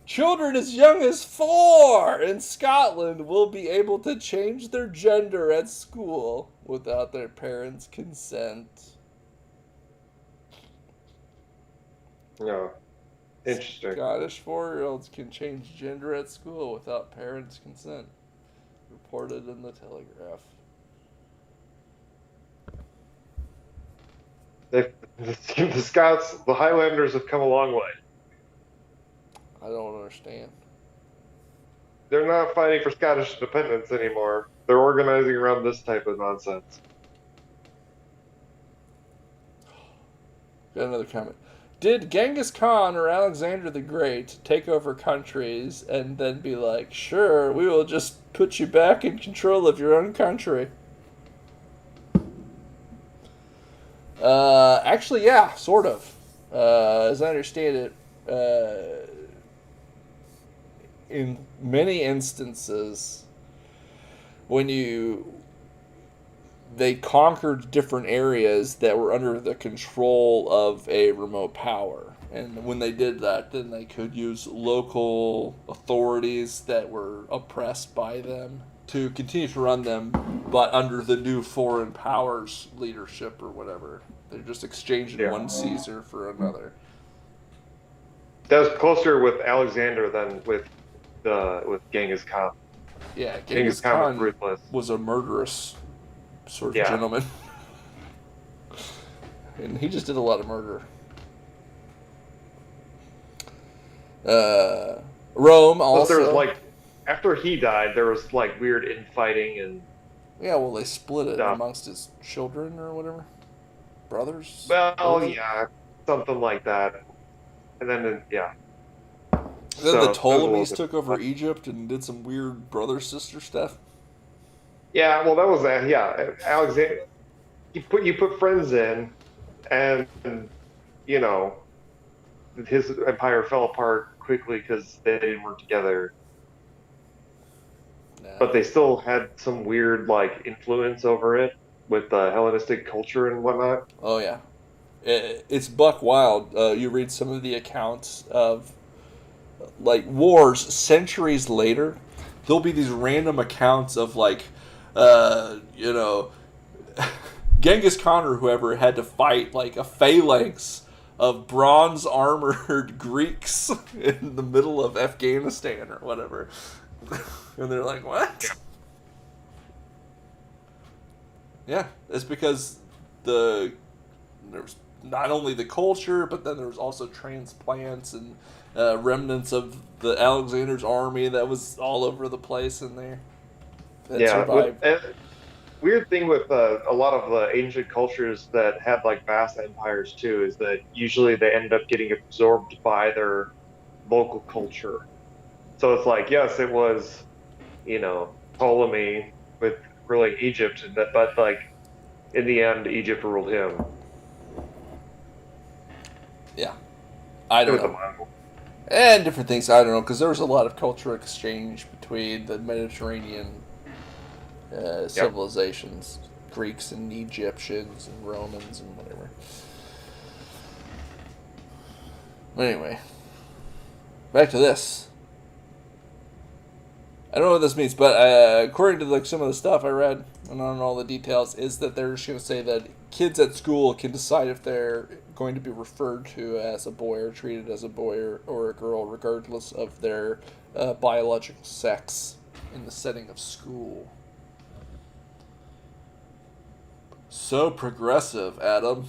A: Children as young as 4 in Scotland will be able to change their gender at school without their parents' consent.
B: No. Interesting.
A: Scottish 4-year-olds can change gender at school without parents' consent. Reported in the Telegraph.
B: The Scots, the Highlanders have come a long way.
A: I don't understand.
B: They're not fighting for Scottish independence anymore. They're organizing around this type of nonsense.
A: Got another comment. Did Genghis Khan or Alexander the Great take over countries and then be like, sure, we will just put you back in control of your own country? Actually, yeah, sort of. As I understand it, in many instances, when they conquered different areas that were under the control of a remote power. And when they did that, then they could use local authorities that were oppressed by them to continue to run them, but under the new foreign powers leadership or whatever. They're just exchanging one Caesar for another.
B: That was closer with Alexander than with Genghis Khan.
A: Yeah,
B: Genghis Khan was ruthless.
A: Was a murderous sort of gentleman. And he just did a lot of murder. Rome also.
B: There was after he died, there was weird infighting and.
A: Yeah, well, they split it amongst his children or whatever, brothers.
B: Well, yeah, something like that, and then yeah.
A: Then the Ptolemies took over Egypt and did some weird brother-sister stuff.
B: Yeah, well, that was Alexander. You put friends in, and his empire fell apart quickly because they didn't work together. Nah. But they still had some weird influence over it with the Hellenistic culture and whatnot.
A: Oh yeah, it's buck wild. You read some of the accounts of wars centuries later. There'll be these random accounts of Genghis Khan or whoever had to fight a phalanx of bronze armored Greeks in the middle of Afghanistan or whatever. And they're like, what? Yeah, it's because there's not only the culture, but then there was also transplants and remnants of the Alexander's army that was all over the place in there. Survived.
B: Weird thing with a lot of the ancient cultures that had vast empires too is that usually they end up getting absorbed by their local culture. So it's yes, it was, Ptolemy with ruling Egypt, but in the end, Egypt ruled him.
A: Yeah, I don't know. And different things, I don't know, because there was a lot of cultural exchange between the Mediterranean civilizations, Greeks and Egyptians and Romans and whatever. Anyway, back to this. I don't know what this means, but according to some of the stuff I read, and I don't know all the details, is that they're just going to say that kids at school can decide if they're going to be referred to as a boy or treated as a boy or a girl, regardless of their biological sex in the setting of school. So progressive, Adam.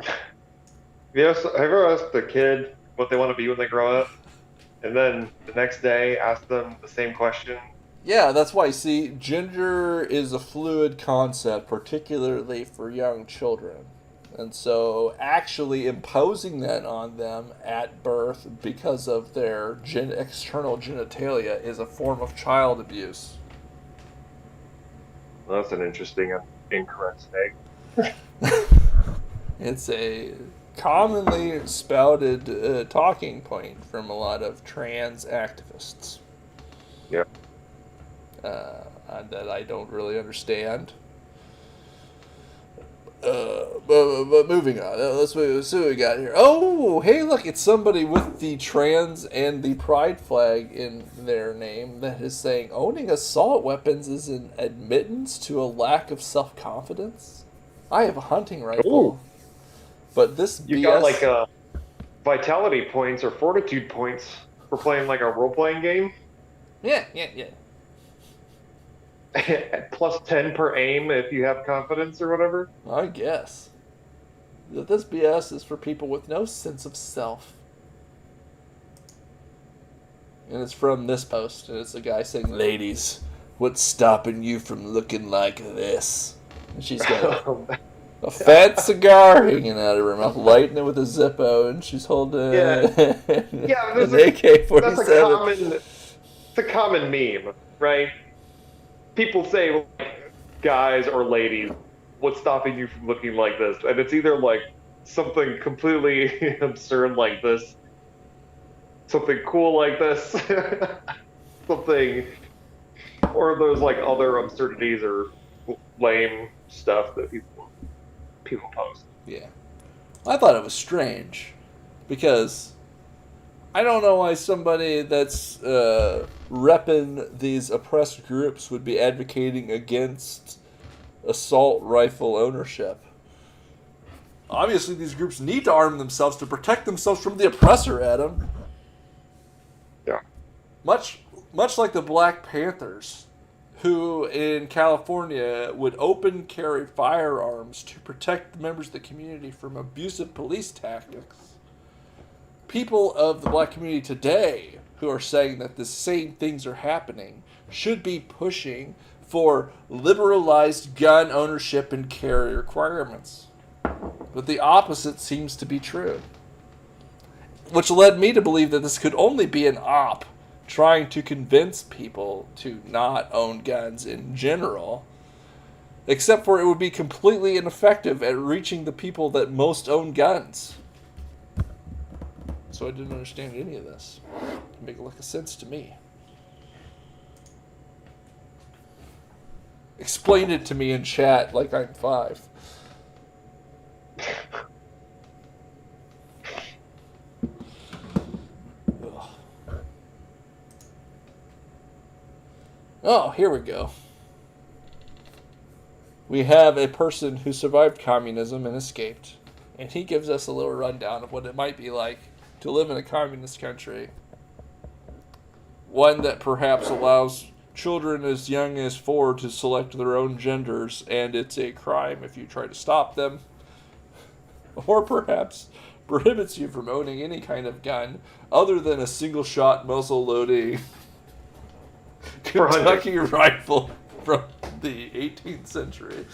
B: Have you ever asked a kid what they want to be when they grow up? And then the next day ask them the same question?
A: Yeah, that's why, see, gender is a fluid concept, particularly for young children. And so actually imposing that on them at birth because of their external genitalia is a form of child abuse.
B: Well, that's an interesting and incorrect take.
A: It's a commonly spouted talking point from a lot of trans activists.
B: Yeah.
A: That I don't really understand. But moving on. Let's see what we got here. Oh, hey, look, it's somebody with the trans and the pride flag in their name that is saying owning assault weapons is an admittance to a lack of self-confidence. I have a hunting rifle. Ooh. But this
B: you BS... got vitality points or fortitude points for playing a role-playing game?
A: Yeah.
B: Plus 10 per aim if you have confidence or whatever?
A: I guess. This BS is for people with no sense of self. And it's from this post, and it's a guy saying, "Ladies, what's stopping you from looking like this?" And she's got a fat cigar hanging out of her mouth, lighting it with a Zippo, and she's holding an AK-47.
B: It's a common meme, right? People say, guys or ladies, what's stopping you from looking like this? And it's either like something completely absurd like this, something cool like this, something, or there's like other absurdities or lame stuff that people post.
A: Yeah. I thought it was strange because I don't know why somebody that's repping these oppressed groups would be advocating against assault rifle ownership. Obviously, these groups need to arm themselves to protect themselves from the oppressor, Adam.
B: Yeah.
A: Much like the Black Panthers, who in California would open carry firearms to protect the members of the community from abusive police tactics. People of the black community today who are saying that the same things are happening should be pushing for liberalized gun ownership and carry requirements. But the opposite seems to be true. Which led me to believe that this could only be an op trying to convince people to not own guns in general, except for it would be completely ineffective at reaching the people that most own guns. So I didn't understand any of this. It didn't make a lick of sense to me. Explain it to me in chat like I'm 5. Oh, here we go. We have a person who survived communism and escaped. And he gives us a little rundown of what it might be like to live in a communist country. One that perhaps allows children as young as 4 to select their own genders, and it's a crime if you try to stop them. Or perhaps prohibits you from owning any kind of gun other than a single-shot muzzle-loading Kentucky rifle from the 18th century.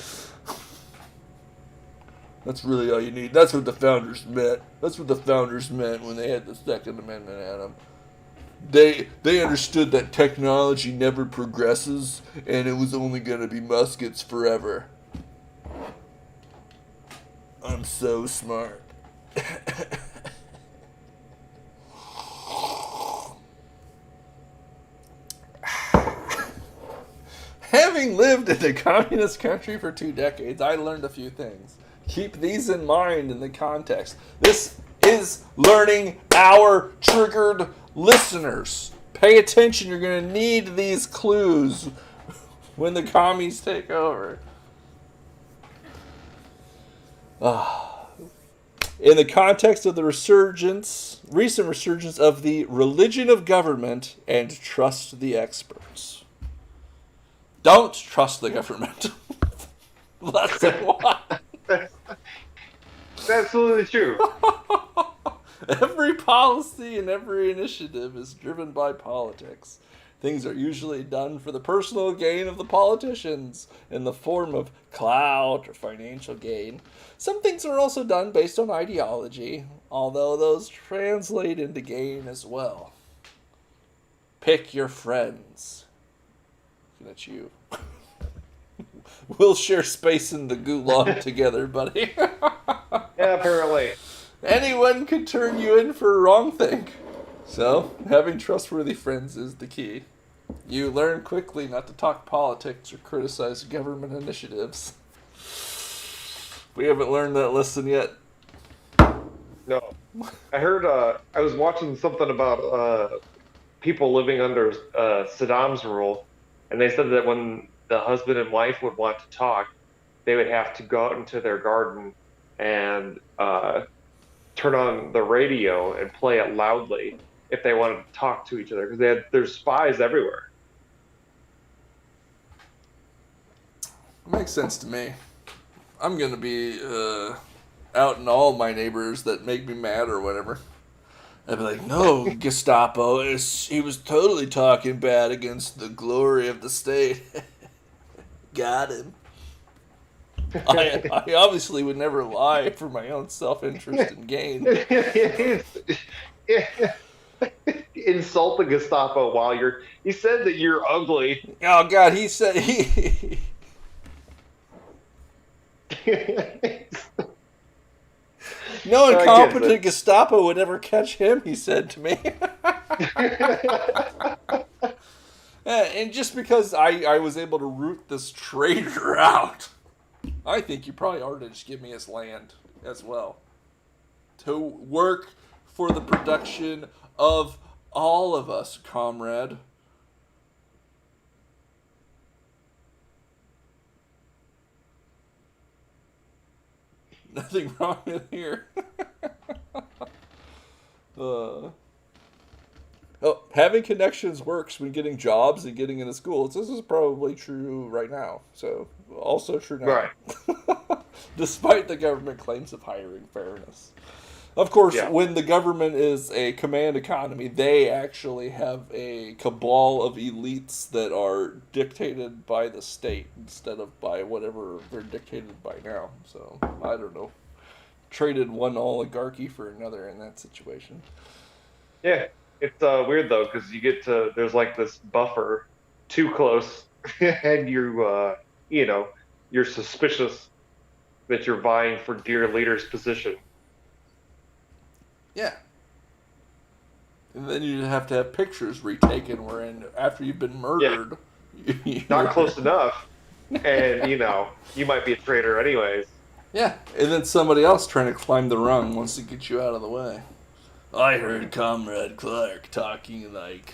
A: That's really all you need. That's what the founders meant. That's what the founders meant when they had the Second Amendment, Adam. They understood that technology never progresses, and it was only going to be muskets forever. I'm so smart. Having lived in a communist country for 2 decades, I learned a few things. Keep these in mind in the context. This is learning our triggered listeners. Pay attention. You're going to need these clues when the commies take over. In the context of the recent resurgence of the religion of government, and trust the experts. Don't trust the government. Lesson 1.
B: That's absolutely true.
A: Every policy and every initiative is driven by politics. Things are usually done for the personal gain of the politicians in the form of clout or financial gain. Some things are also done based on ideology, although those translate into gain as well. Pick your friends. Looking at you. We'll share space in the gulag together, buddy.
B: Yeah, apparently.
A: Anyone could turn you in for a wrong thing. So, having trustworthy friends is the key. You learn quickly not to talk politics or criticize government initiatives. We haven't learned that lesson yet.
B: No. I heard, I was watching something about people living under Saddam's rule, and they said that when the husband and wife would want to talk, they would have to go out into their garden and turn on the radio and play it loudly if they wanted to talk to each other, because there's spies everywhere.
A: Makes sense to me. I'm going to be outing all my neighbors that make me mad or whatever. I'd be like, no, Gestapo, he was totally talking bad against the glory of the state. Got him. I obviously would never lie for my own self-interest and gain.
B: Insult the Gestapo while he said that you're ugly.
A: Oh God, he said he No
B: I guess
A: incompetent Gestapo would ever catch him, he said to me. And just because I was able to root this traitor out, I think you probably ought to just give me his land as well. To work for the production of all of us, comrade. Nothing wrong in here. Having connections works when getting jobs and getting into schools. This is probably true right now. So, also true now.
B: Right.
A: Despite the government claims of hiring fairness. Of course, when the government is a command economy, they actually have a cabal of elites that are dictated by the state instead of by whatever they're dictated by now. So, I don't know. Traded one oligarchy for another in that situation.
B: Yeah, it's weird though, because there's like this buffer too close, and you're suspicious that you're vying for dear leader's position.
A: Yeah. And then you have to have pictures retaken wherein after you've been murdered. Yeah.
B: Not close enough. And, you might be a traitor anyways.
A: Yeah. And then somebody else trying to climb the rung wants to get you out of the way. I heard Comrade Clark talking like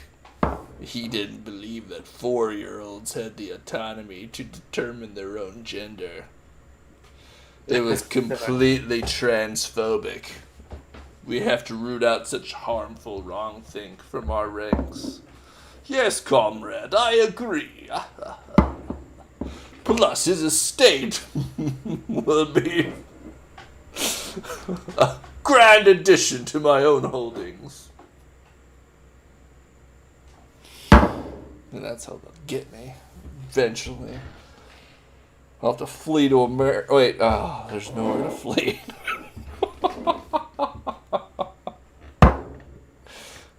A: he didn't believe that 4-year-olds had the autonomy to determine their own gender. It was completely transphobic. We have to root out such harmful wrongthink from our ranks. Yes, comrade, I agree. Plus, his estate will be a grand addition to my own holdings. And that's how they'll get me, eventually. I'll have to flee to America. Wait, there's nowhere to flee.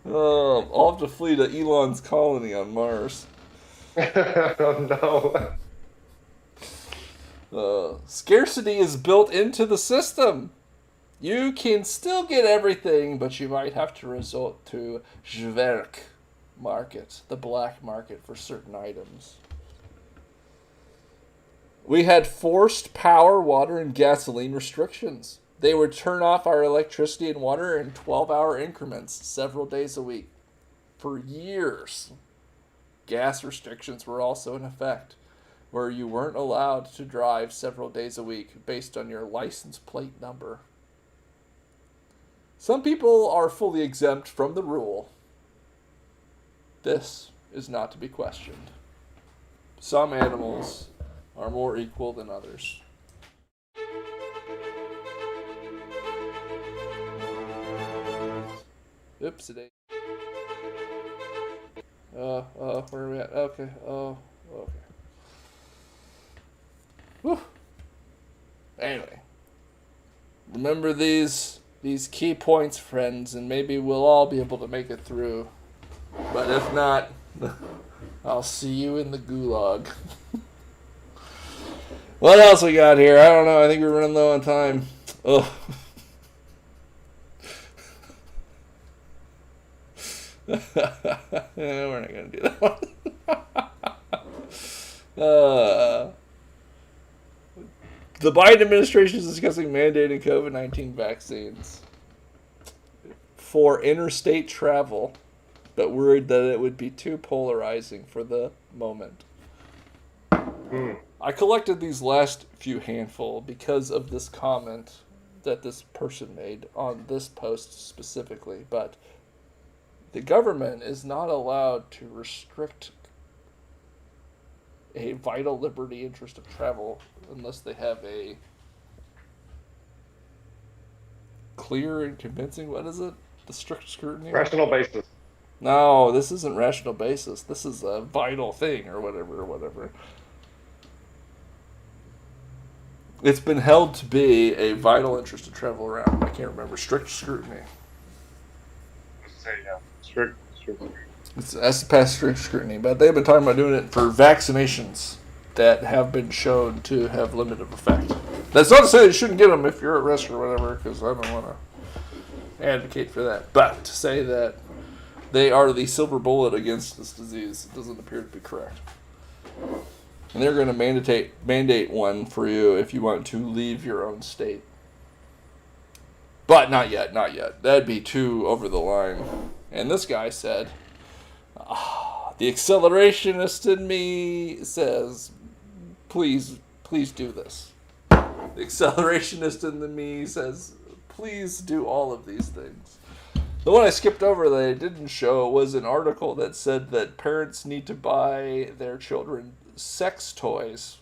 A: I'll have to flee to Elon's colony on Mars.
B: Oh
A: no. Scarcity is built into the system. You can still get everything, but you might have to resort to Zwerk market, the black market for certain items. We had forced power, water, and gasoline restrictions. They would turn off our electricity and water in 12-hour increments several days a week. For years. Gas restrictions were also in effect, where you weren't allowed to drive several days a week based on your license plate number. Some people are fully exempt from the rule. This is not to be questioned. Some animals are more equal than others. Oops, it ain't. Where are we at? Okay, okay. Whew. Anyway. Remember these key points, friends, and maybe we'll all be able to make it through. But if not, I'll see you in the gulag. What else we got here? I don't know. I think we're running low on time. Oh. We're not going to do that one. The Biden administration is discussing mandating COVID-19 vaccines for interstate travel, but worried that it would be too polarizing for the moment. I collected these last few handful because of this comment that this person made on this post specifically, but the government is not allowed to restrict a vital liberty interest of travel unless they have a clear and convincing, what is it? The strict scrutiny?
B: Rational basis.
A: No, this isn't rational basis. This is a vital thing or whatever. It's been held to be a vital interest to travel around. I can't remember. Strict scrutiny.
B: Say, yeah. Strict scrutiny.
A: That's past strict scrutiny, but they've been talking about doing it for vaccinations that have been shown to have limited effect. That's not to say you shouldn't get them if you're at risk or whatever, because I don't want to advocate for that. But to say that they are the silver bullet against this disease doesn't appear to be correct. And they're going to mandate one for you if you want to leave your own state. But not yet. That'd be too over the line. And this guy said, the accelerationist in me says, please do this. The accelerationist in me says, please do all of these things. The one I skipped over that I didn't show was an article that said that parents need to buy their children sex toys.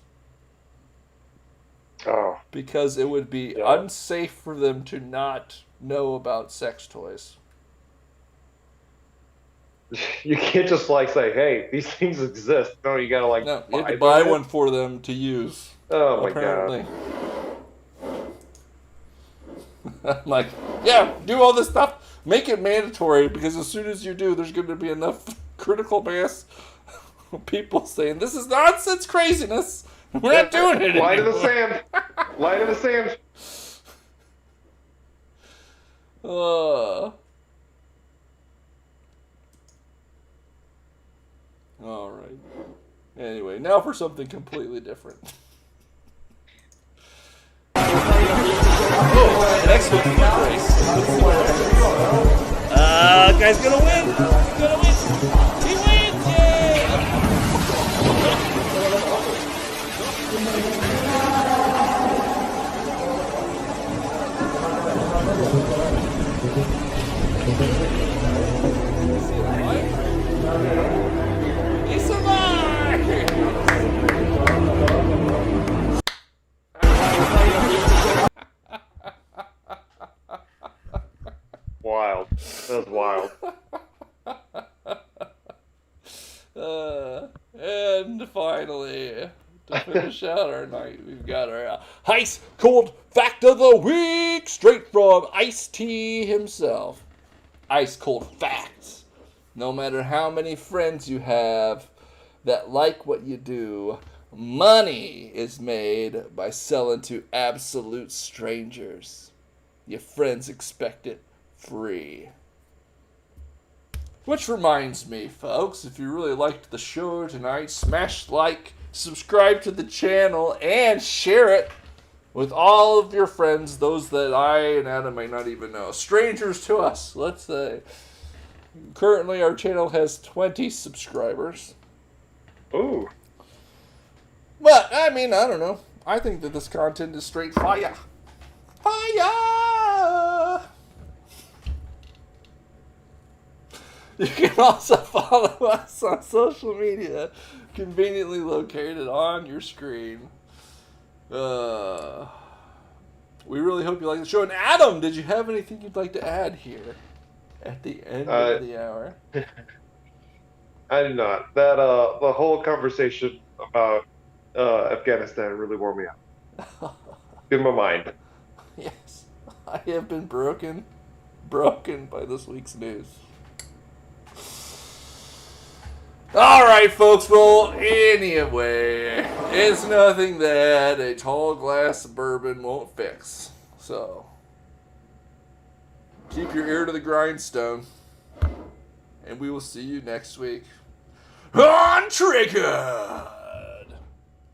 B: Oh.
A: Because it would be unsafe for them to not know about sex toys.
B: You can't just say, hey, these things exist. No, you gotta
A: no, you have to buy one for them to use.
B: Oh my
A: apparently. God. I'm like, yeah, do all this stuff. Make it mandatory, because as soon as you do, there's going to be enough critical mass of people saying, this is nonsense craziness. We're not doing it
B: Line
A: anymore.
B: in the sand. Line in the sand.
A: All right. Anyway, now for something completely different. Oh, next week's foot race. Guy's gonna win. He wins! Yay! He survived!
B: Wild. That was wild.
A: And finally, to finish out our night, we've got our ice cold fact of the week, straight from Ice-T himself. Ice cold facts. No matter how many friends you have that like what you do, money is made by selling to absolute strangers. Your friends expect it free. Which reminds me, folks, if you really liked the show tonight, smash like, subscribe to the channel, and share it with all of your friends, those that I and Adam may not even know. Strangers to us, let's say. Currently, our channel has 20 subscribers.
B: Ooh.
A: But, I mean, I don't know. I think that this content is straight fire. Fire! You can also follow us on social media, conveniently located on your screen. We really hope you like the show. And Adam, did you have anything you'd like to add here at the end of the hour?
B: I did not. That the whole conversation about Afghanistan really wore me out. In my mind.
A: Yes, I have been broken by this week's news. Alright, folks, well, anyway, it's nothing that a tall glass of bourbon won't fix. So, keep your ear to the grindstone, and we will see you next week on Trigger!